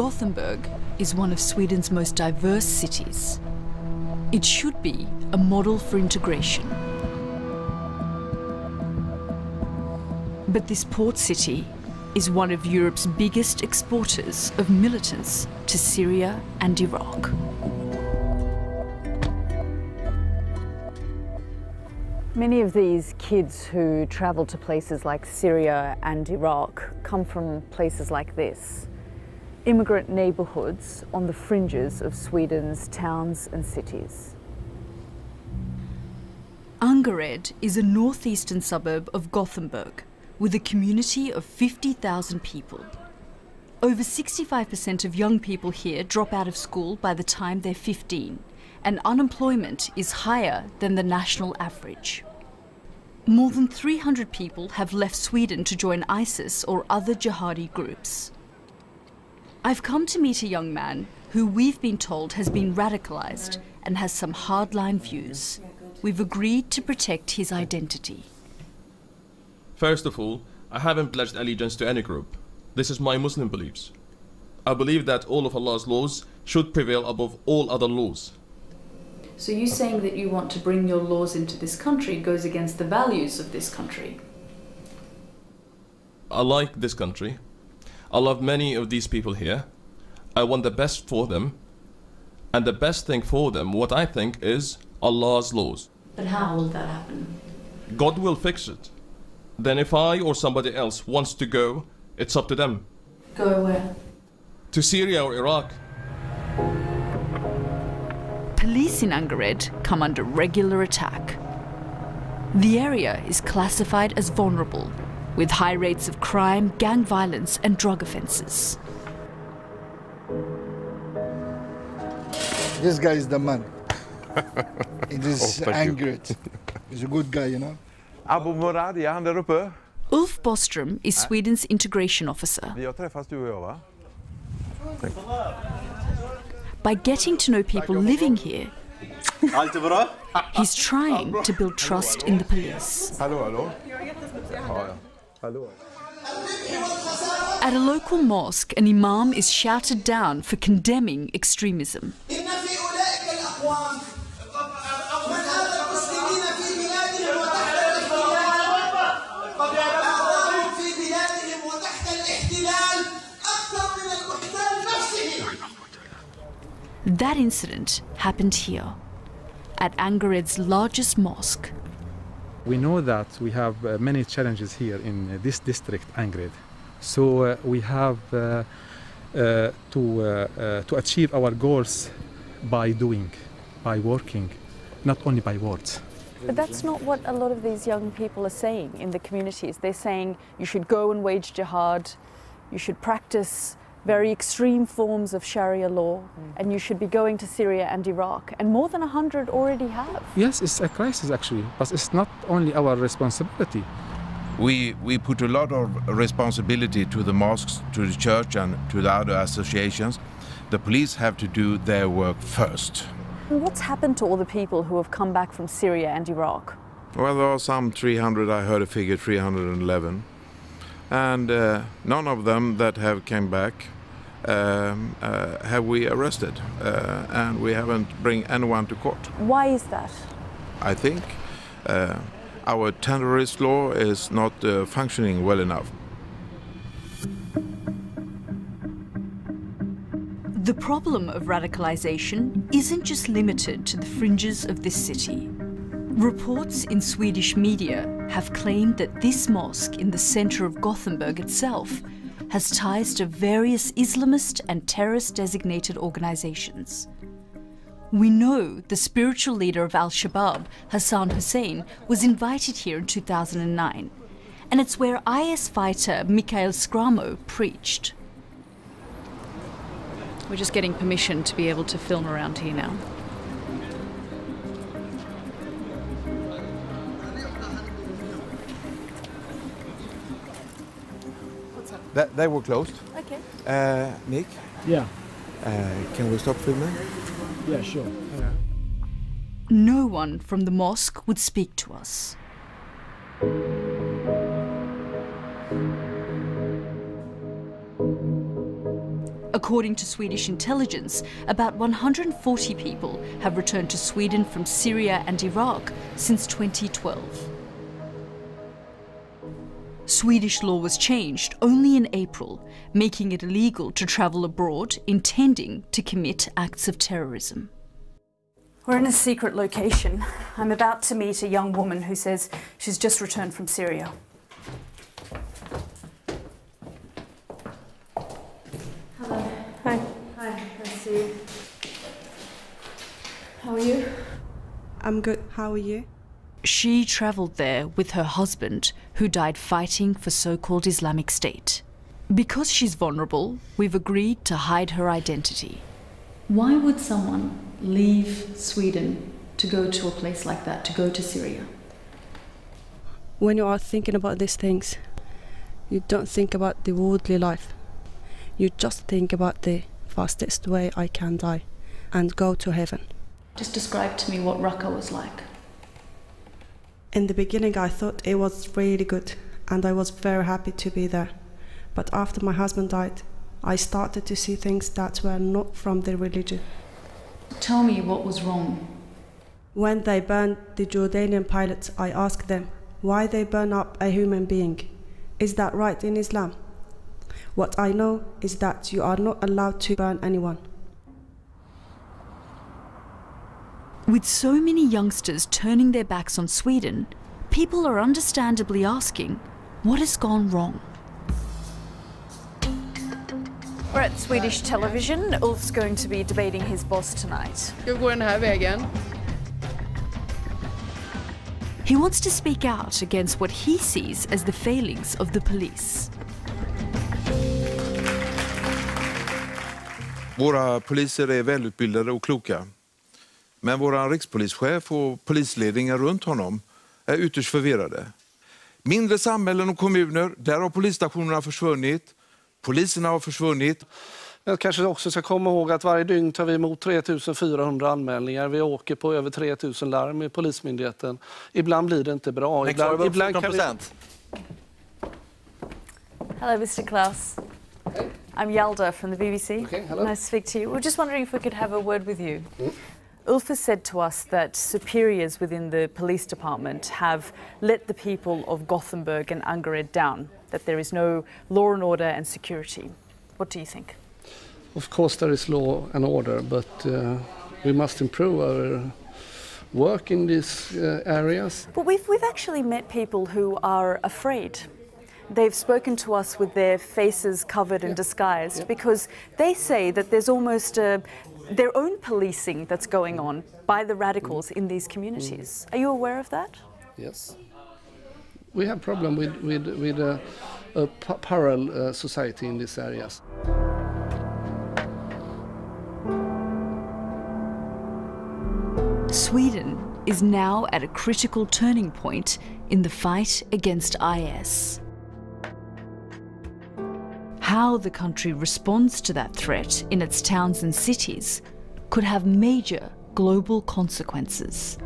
Gothenburg is one of Sweden's most diverse cities. It should be a model for integration. But this port city is one of Europe's biggest exporters of militants to Syria and Iraq. Many of these kids who travel to places like Syria and Iraq come from places like this, immigrant neighbourhoods on the fringes of Sweden's towns and cities. Angered is a northeastern suburb of Gothenburg with a community of 50,000 people. Over 65% of young people here drop out of school by the time they're 15, and unemployment is higher than the national average. More than 300 people have left Sweden to join ISIS or other jihadi groups. I've come to meet a young man who we've been told has been radicalized and has some hardline views. We've agreed to protect his identity. First of all, I haven't pledged allegiance to any group. This is my Muslim beliefs. I believe that all of Allah's laws should prevail above all other laws. So you saying that you want to bring your laws into this country goes against the values of this country? I like this country. I love many of these people here. I want the best for them. And the best thing for them, what I think, is Allah's laws. But how will that happen? God will fix it. Then if I or somebody else wants to go, it's up to them. Go where? To Syria or Iraq. Police in Angered come under regular attack. The area is classified as vulnerable, with high rates of crime, gang violence and drug offences. This guy is the man. It is Angered. He's a good guy, you know. Abu Murad, ja, han där uppe. Ulf Bostrom is Sweden's integration officer. Vi har träffats du och jag, va? By getting to know people living here, he's trying to build trust in the police. Hallå, hallå. Ja, ja. Hallå. At a local mosque, an imam is shouted down for condemning extremism. That incident happened here, at Angered's largest mosque. We know that we have many challenges here in this district, Angered. So we have to achieve our goals by doing, by working, not only by words. But that's not what a lot of these young people are saying in the communities. They're saying you should go and wage jihad, you should practice very extreme forms of Sharia law, and you should be going to Syria and Iraq. And more than 100 already have. Yes, it's a crisis actually, but it's not only our responsibility. We put a lot of responsibility to the mosques, to the church and to the other associations. The police have to do their work first. And what's happened to all the people who have come back from Syria and Iraq? Well, there are some 300, I heard a figure 311. And none of them that have come back have we arrested. And we haven't bring anyone to court. Why is that? I think our terrorist law is not functioning well enough. The problem of radicalization isn't just limited to the fringes of this city. Reports in Swedish media have claimed that this mosque in the centre of Gothenburg itself has ties to various Islamist and terrorist-designated organisations. We know the spiritual leader of Al-Shabaab, Hassan Hussein, was invited here in 2009, and it's where IS fighter Mikhail Skramo preached. We're just getting permission to be able to film around here now. They were closed. Okay. Nick? Yeah. Can we stop filming? Yeah, sure. No one from the mosque would speak to us. A According to Swedish intelligence, about 140 people have returned to Sweden from Syria and Iraq since 2012. Swedish law was changed only in April, making it illegal to travel abroad intending to commit acts of terrorism. We're in a secret location. I'm about to meet a young woman who says she's just returned from Syria. Hello. Hi. Hi, nice to see you. How are you? I'm good. How are you? She travelled there with her husband, who died fighting for so-called Islamic State. Because she's vulnerable, we've agreed to hide her identity. Why would someone leave Sweden to go to a place like that, to go to Syria? When you are thinking about these things, you don't think about the worldly life. You just think about the fastest way I can die and go to heaven. Just describe to me what Raqqa was like. In the beginning I thought it was really good and I was very happy to be there. But after my husband died, I started to see things that were not from the religion. Tell me what was wrong. When they burned the Jordanian pilots, I asked them why they burn up a human being. Is that right in Islam? What I know is that you are not allowed to burn anyone. With so many youngsters turning their backs on Sweden, people are understandably asking, what has gone wrong? We're at Swedish television. Ulf's going to be debating his boss tonight. Jag går den här vägen. He wants to speak out against what he sees as the failings of the police. Våra poliser är välutbildade och kloka. Men våra rikspolischef och polisledningar runt honom är ytterst förvirrade. Mindre samhällen och kommuner, där har polisstationerna försvunnit. Poliserna har försvunnit. Jag kanske också ska komma ihåg att varje dygn tar vi emot 3400 anmälningar. Vi åker på över 3000 larm i Polismyndigheten. Ibland blir det inte bra. Ibland kan vi... Hello, Mr. Klaus. I'm Yalda from the BBC. Okay, hello. Nice to speak to you. We're just wondering if we could have a word with you. Ulf has said to us that superiors within the police department have let the people of Gothenburg and Angered down, that there is no law and order and security. What do you think? Of course there is law and order, but we must improve our work in these areas. But we've actually met people who are afraid. They've spoken to us with their faces covered and disguised because they say that there's almost their own policing that's going on by the radicals in these communities. Are you aware of that? Yes. We have problem with a parallel society in these areas. Sweden is now at a critical turning point in the fight against IS. How the country responds to that threat in its towns and cities could have major global consequences.